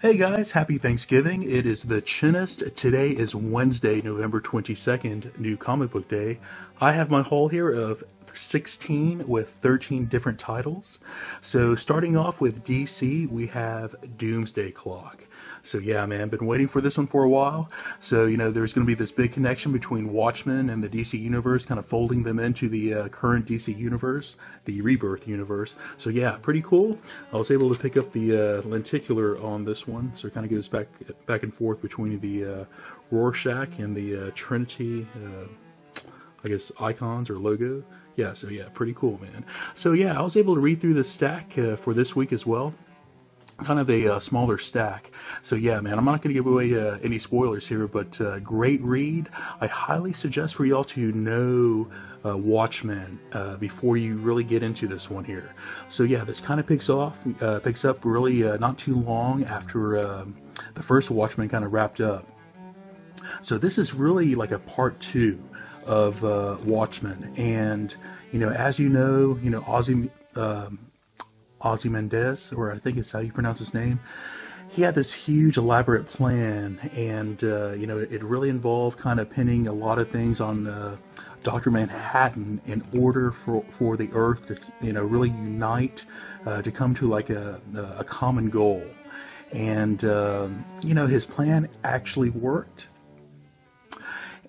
Hey guys, happy Thanksgiving. It is the Chinnist. Today is Wednesday, November 22nd, New Comic Book Day. I have my haul here of 16 with 13 different titles. So starting off with DC, we have Doomsday Clock. So yeah, man, been waiting for this one for a while. So, there's going to be this big connection between Watchmen and the DC Universe, kind of folding them into the current DC Universe, the Rebirth Universe. So yeah, pretty cool. I was able to pick up the lenticular on this one, so it kind of goes back and forth between the Rorschach and the Trinity, I guess, icons or logo. Yeah, so yeah, pretty cool, man. So yeah, I was able to read through the stack for this week as well, kind of a smaller stack. So yeah, man, I'm not going to give away any spoilers here, but great read. I highly suggest for y'all to know Watchmen before you really get into this one here. So yeah, this kind of picks up really not too long after the first Watchmen kind of wrapped up. So this is really like a part two of Watchmen, and as Ozymandias, or I think it's how you pronounce his name, he had this huge elaborate plan, and it really involved kind of pinning a lot of things on Dr. Manhattan in order for the Earth to really unite, to come to like a common goal. And his plan actually worked,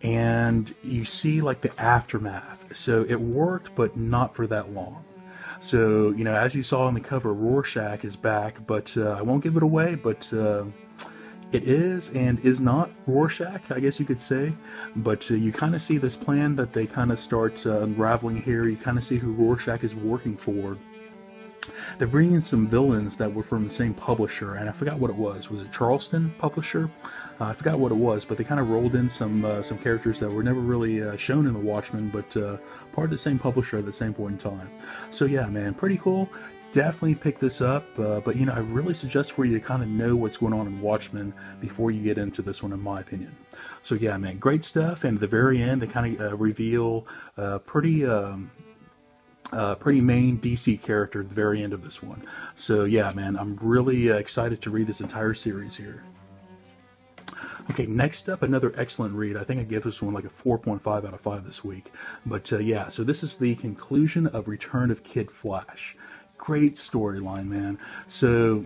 and you see like the aftermath. So it worked, but not for that long. So, as you saw on the cover, Rorschach is back, but I won't give it away, but it is and is not Rorschach, I guess you could say. But you kind of see this plan that they kind of start unraveling here. You kind of see who Rorschach is working for. They're bringing in some villains that were from the same publisher, and I forgot what it was. Was it Charleston Publisher? I forgot what it was, but they kind of rolled in some characters that were never really shown in the Watchmen, but part of the same publisher at the same point in time. So yeah, man, pretty cool. Definitely pick this up, but I really suggest for you to kind of know what's going on in Watchmen before you get into this one, in my opinion. So yeah, man, great stuff. And at the very end, they kind of reveal pretty main DC character at the very end of this one. So yeah, man, I'm really excited to read this entire series here. Okay, next up, another excellent read. I think I gave this one like a 4.5 out of 5 this week. But yeah, so this is the conclusion of Return of Kid Flash. Great storyline, man. So,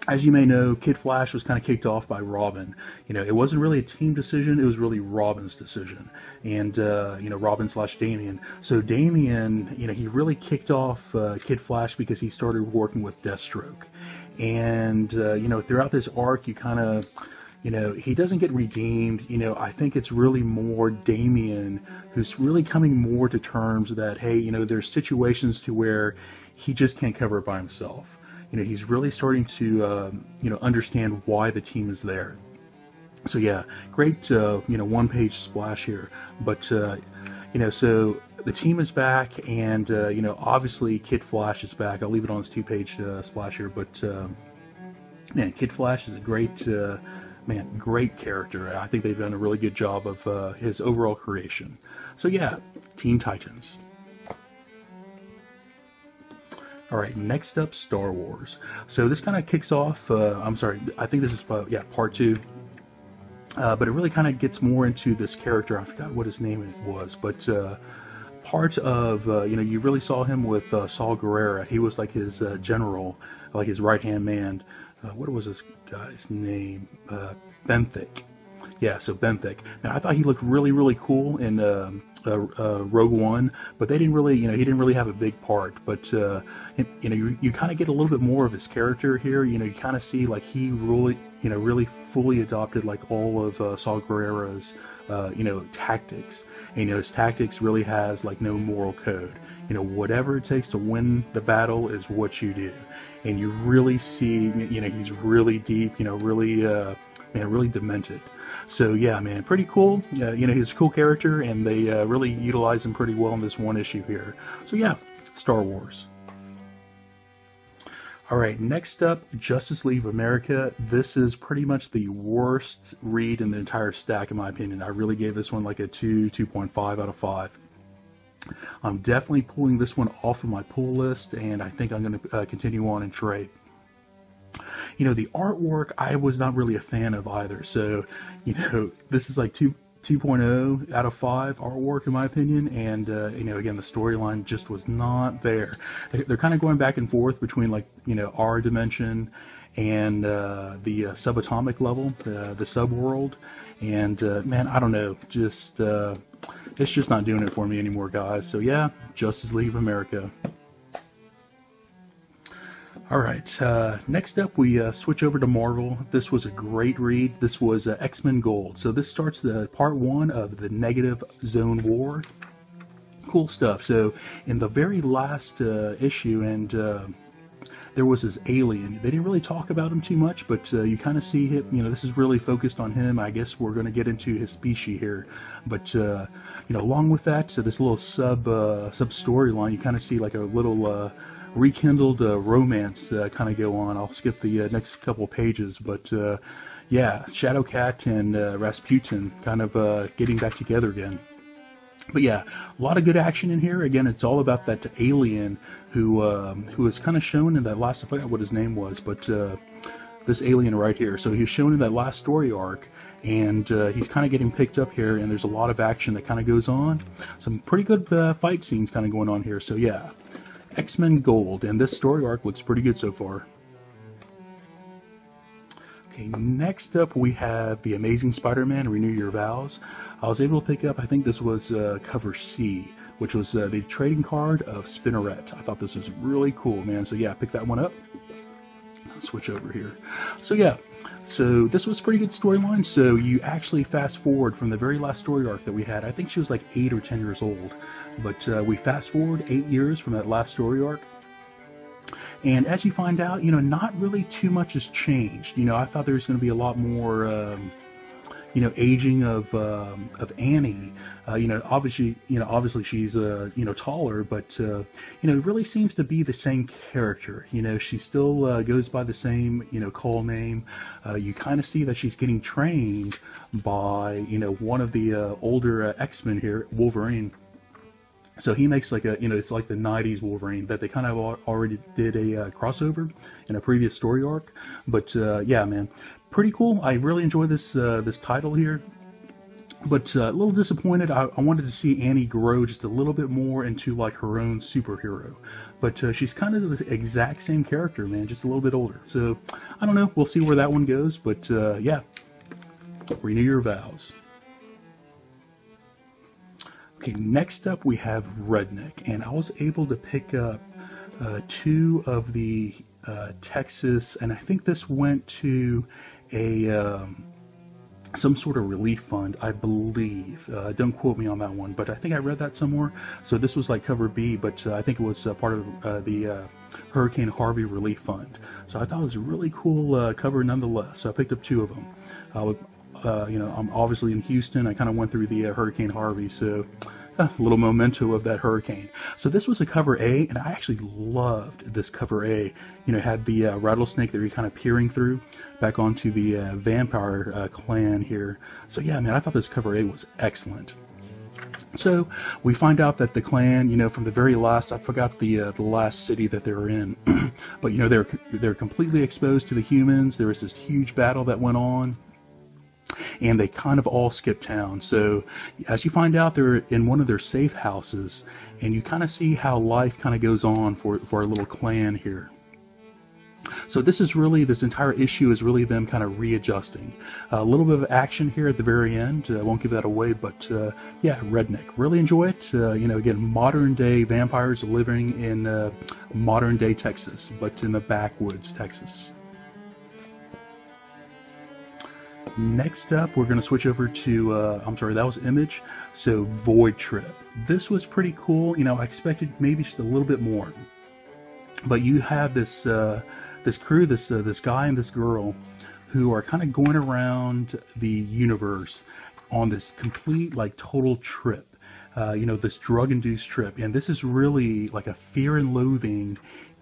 as you may know, Kid Flash was kind of kicked off by Robin. It wasn't really a team decision, it was really Robin's decision. And, Robin / Damian. So Damian, he really kicked off Kid Flash because he started working with Deathstroke. And, throughout this arc, you kind of... he doesn't get redeemed. I think it's really more Damian who's really coming more to terms that, hey, there's situations to where he just can't cover it by himself. He's really starting to, understand why the team is there. So yeah, great, one-page splash here. But, so the team is back, and, obviously Kid Flash is back. I'll leave it on this two-page splash here, but, man, Kid Flash is a great... great character. I think they've done a really good job of his overall creation. So yeah, Teen Titans. Alright, next up, Star Wars. So this kind of kicks off, I'm sorry, I think this is, part 2. But it really kind of gets more into this character. I forgot what his name was, but part of, you really saw him with Saul Guerrero. He was like his general, like his right-hand man. What was this guy's name? Benthic. Yeah, so Benthic. Now, I thought he looked really, really cool in Rogue One, but they didn't really, he didn't really have a big part. But you kind of get a little bit more of his character here. You kind of see like he really, really fully adopted like all of Saul Guerrero's, tactics. And, his tactics really has like no moral code. Whatever it takes to win the battle is what you do. And you really see, he's really deep, really, really demented. So yeah, man, pretty cool. He's a cool character, and they really utilize him pretty well in this one issue here. So yeah, Star Wars. Alright, next up, Justice League of America. This is pretty much the worst read in the entire stack, in my opinion. I really gave this one like a 2.5 out of 5. I'm definitely pulling this one off of my pull list, and I think I'm going to continue on and trade. the artwork I was not really a fan of either. So, this is like 2.0 out of 5 artwork in my opinion, and again, the storyline just was not there. They're kind of going back and forth between, like, our dimension and the subatomic level, the subworld, and man, I don't know, just it's just not doing it for me anymore, guys. So yeah, Justice League of America. Alright, next up we switch over to Marvel. This was a great read. This was X-Men Gold. So this starts the part 1 of the Negative Zone War. Cool stuff. So in the very last issue, and there was this alien. They didn't really talk about him too much, but you kind of see him, this is really focused on him. I guess we're going to get into his species here. But, along with that, so this little sub storyline, you kind of see like a little rekindled romance kind of go on. I'll skip the next couple of pages, but yeah, Shadowcat and Rasputin kind of getting back together again. But yeah, a lot of good action in here. Again, it's all about that alien who was kind of shown in that last, I forgot what his name was, but this alien right here. So he was shown in that last story arc, and he's kind of getting picked up here, and there's a lot of action that kind of goes on. Some pretty good fight scenes kind of going on here. So yeah, X-Men Gold, and this story arc looks pretty good so far. Okay, next up we have The Amazing Spider-Man, Renew Your Vows. I was able to pick up, I think this was cover C, which was the trading card of Spinneret. I thought this was really cool, man. So yeah, pick that one up. I'll switch over here. So yeah, so this was a pretty good storyline. So you actually fast forward from the very last story arc that we had. I think she was like 8 or 10 years old. But we fast forward 8 years from that last story arc. And as you find out, not really too much has changed. I thought there was going to be a lot more, aging of Annie. Obviously she's, taller, but, it really seems to be the same character. She still goes by the same, call name. You kind of see that she's getting trained by, one of the older X-Men here, Wolverine. So he makes like it's like the 90s Wolverine that they kind of already did a crossover in a previous story arc. But yeah, man, pretty cool. I really enjoy this this title here. But a little disappointed. I wanted to see Annie grow just a little bit more into like her own superhero. But she's kind of the exact same character, man, just a little bit older. So I don't know. We'll see where that one goes. But yeah, Renew Your Vows. Okay, next up we have Redneck, and I was able to pick up 2 of the Texas, and I think this went to a some sort of relief fund, I believe. Don't quote me on that one, but I think I read that somewhere. So this was like cover B, but I think it was part of the Hurricane Harvey Relief Fund. So I thought it was a really cool cover nonetheless. So I picked up 2 of them. I'm obviously in Houston. I kind of went through the Hurricane Harvey, so a little memento of that hurricane. So this was a cover A, and I actually loved this cover A. It had the rattlesnake that you're kind of peering through back onto the vampire clan here. So yeah, man, I thought this cover A was excellent. So we find out that the clan, from the very last, I forgot the last city that they were in, but they're completely exposed to the humans. There was this huge battle that went on, and they kind of all skip town. So as you find out, they're in one of their safe houses, and you kind of see how life kind of goes on for our little clan here. So this entire issue is really them kind of readjusting. A little bit of action here at the very end. I won't give that away, but yeah, Redneck. Really enjoy it. Again, modern day vampires living in modern day Texas, but in the backwoods Texas. Next up, we're going to switch over to, I'm sorry, that was Image. So Void Trip. This was pretty cool. I expected maybe just a little bit more. But you have this this crew, this guy and this girl, who are kind of going around the universe on this complete, like, total trip. This drug-induced trip. And this is really like a fear and loathing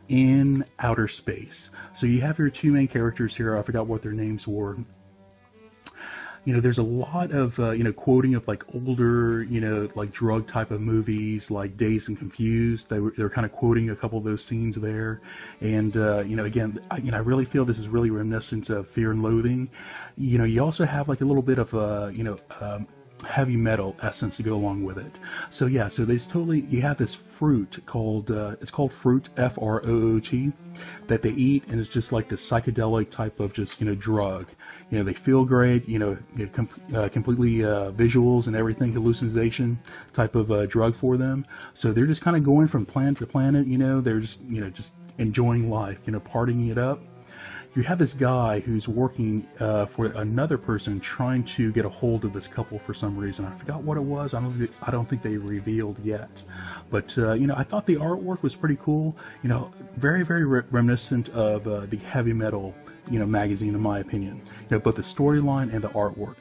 in outer space. So you have your 2 main characters here. I forgot what their names were. there's a lot of, quoting of like older, like drug type of movies like Dazed and Confused. They're kind of quoting a couple of those scenes there. And, again, I really feel this is really reminiscent of Fear and Loathing. You also have like a little bit of, heavy metal essence to go along with it. So yeah, so you have this fruit called, it's called fruit, F-R-O-O-T, that they eat, and it's just like this psychedelic type of just, drug. They feel great, completely visuals and everything, hallucination type of drug for them. So they're just kind of going from planet to planet, they're just, just enjoying life, partying it up. You have this guy who's working for another person trying to get a hold of this couple for some reason. I forgot what it was. I don't think they revealed yet. But, I thought the artwork was pretty cool. Very, very reminiscent of the heavy metal, magazine, in my opinion. Both the storyline and the artwork.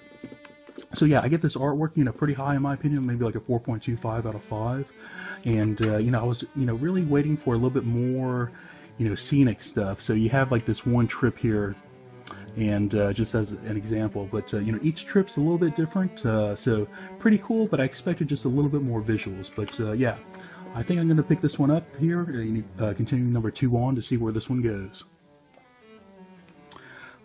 So yeah, I get this artwork, pretty high in my opinion, maybe like a 4.25 out of 5. And, I was, really waiting for a little bit more, scenic stuff. So you have like this one trip here, and just as an example, but each trip's a little bit different, so pretty cool, but I expected just a little bit more visuals. But yeah, I think I'm going to pick this one up here, continuing number 2 on to see where this one goes.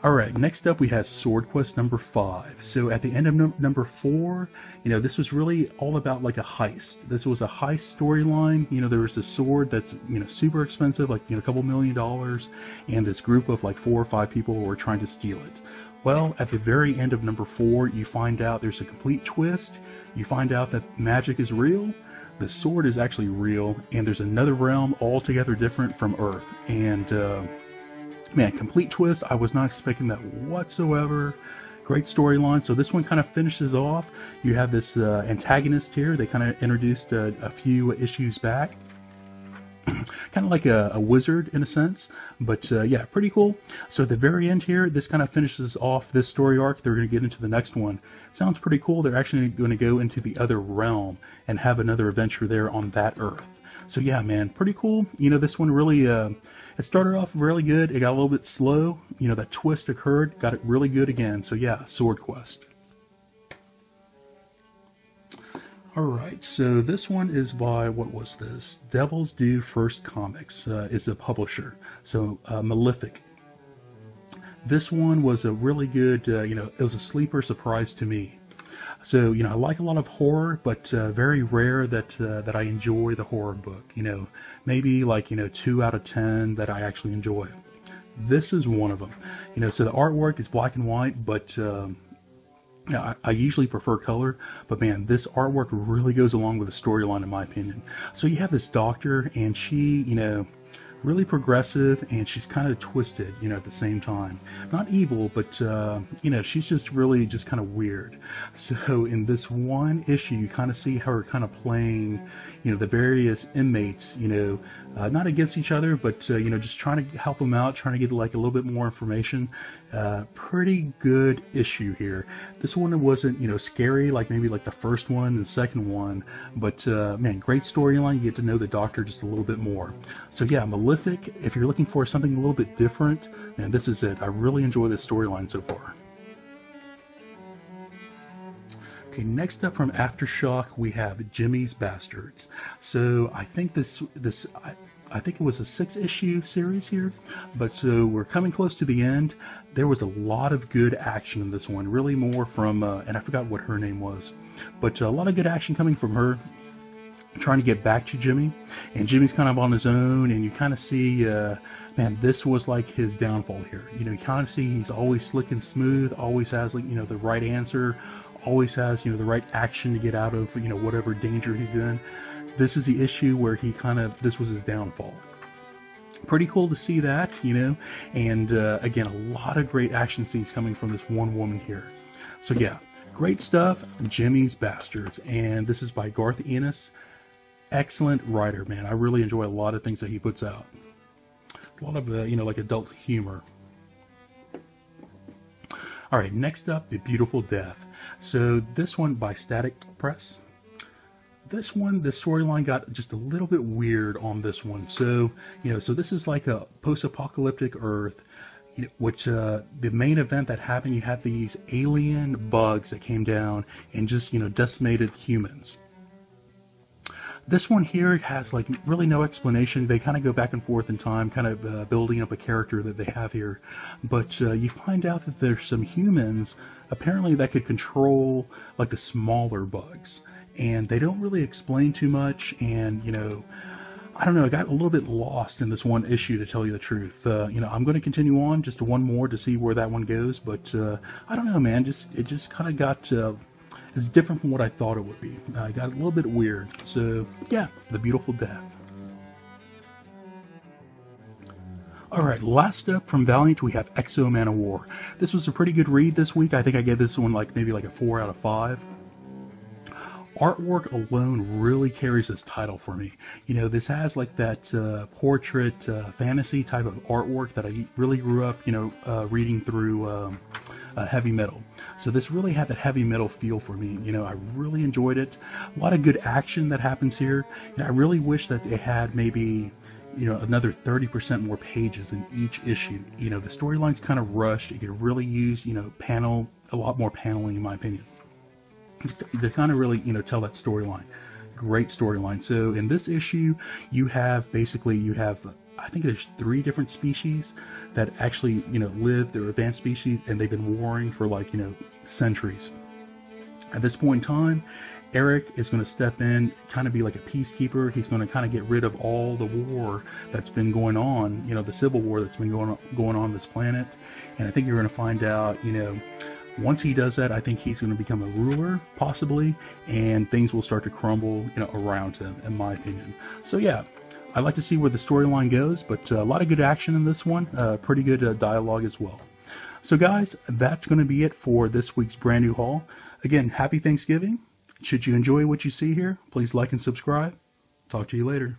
Alright, next up we have Sword Quest number 5. So at the end of number 4, this was really all about like a heist. This was a heist storyline. There was a sword that's, super expensive, like, a couple $1 million, and this group of like 4 or 5 people were trying to steal it. Well, at the very end of number 4, you find out there's a complete twist. You find out that magic is real, the sword is actually real, and there's another realm altogether different from Earth. And, man, complete twist. I was not expecting that whatsoever. Great storyline. So this one kind of finishes off. You have this antagonist here. They kind of introduced a few issues back. Kind of like a wizard in a sense. But yeah, pretty cool. So at the very end here, this kind of finishes off this story arc. They're going to get into the next one. Sounds pretty cool. They're actually going to go into the other realm and have another adventure there on that Earth. So yeah, man, pretty cool. This one really... it started off really good. It got a little bit slow. That twist occurred. Got it really good again. So yeah, Sword Quest. Alright, so this one is by, what was this? Devil's Due First Comics is the publisher. So, Malefic. This one was a really good, it was a sleeper surprise to me. So, I like a lot of horror, but very rare that I enjoy the horror book. Maybe like, 2 out of 10 that I actually enjoy. This is one of them. So the artwork is black and white, but I usually prefer color. But man, this artwork really goes along with the storyline, in my opinion. So you have this doctor, and she, really progressive, and she's kind of twisted, at the same time. Not evil, but, she's just really just kind of weird. So in this one issue, you kind of see her kind of playing, the various inmates, not against each other, but, just trying to help them out, trying to get like a little bit more information. Pretty good issue here. This one wasn't, scary like maybe like the first one and the second one, but, man, great storyline. You get to know the doctor just a little bit more. So yeah, Malefic, if you're looking for something a little bit different, man, this is it. I really enjoy this storyline so far. Okay, next up from Aftershock, we have Jimmy's Bastards. So I think I think it was a 6-issue series here, but so we're coming close to the end. There was a lot of good action in this one, really more from, and I forgot what her name was, but a lot of good action coming from her, trying to get back to Jimmy, and Jimmy's kind of on his own, and you kind of see, man, this was like his downfall here. You kind of see he's always slick and smooth, always has like, the right answer, always has, the right action to get out of, whatever danger he's in. This is the issue where he this was his downfall. Pretty cool to see that, and again, a lot of great action scenes coming from this one woman here. So yeah, great stuff, Jimmy's Bastards, and this is by Garth Ennis. Excellent writer, man. I really enjoy a lot of things that he puts out. A lot of, like adult humor. Alright, next up, The Beautiful Death. So this one by Static Press. This one, the storyline got just a little bit weird on this one. So, so this is like a post-apocalyptic Earth. which the main event that happened, you had these alien bugs that came down and just, decimated humans. This one here has like really no explanation. They kind of go back and forth in time, kind of building up a character that they have here. But you find out that there's some humans apparently that could control like the smaller bugs. And they don't really explain too much. And, I don't know, I got a little bit lost in this one issue, to tell you the truth. I'm going to continue on just one more to see where that one goes. But I don't know, man. It just kind of got... it's different from what I thought it would be. I got a little bit weird. So, yeah, The Beautiful Death. Alright, last up from Valiant, we have X-O Manowar. This was a pretty good read this week. I think I gave this one maybe a 4 out of 5. Artwork alone really carries this title for me. This has like that portrait fantasy type of artwork that I really grew up, reading through heavy metal. So this really had that heavy metal feel for me. I really enjoyed it. A lot of good action that happens here. I really wish that they had maybe, another 30% more pages in each issue. The storyline's kind of rushed. You could really use, a lot more paneling, in my opinion, to kind of really, tell that storyline. Great storyline. So in this issue, you have I think there's 3 different species that actually, live. They're advanced species, and they've been warring for centuries. At this point in time, Eric is going to step in, kind of be like a peacekeeper. He's going to kind of get rid of all the war that's been going on, the civil war that's been going on this planet. And I think you're going to find out, once he does that, I think he's going to become a ruler, possibly, and things will start to crumble, around him, in my opinion. So yeah, I'd like to see where the storyline goes, but a lot of good action in this one, pretty good dialogue as well. So guys, that's going to be it for this week's brand new haul. Again, happy Thanksgiving. Should you enjoy what you see here, please like and subscribe. Talk to you later.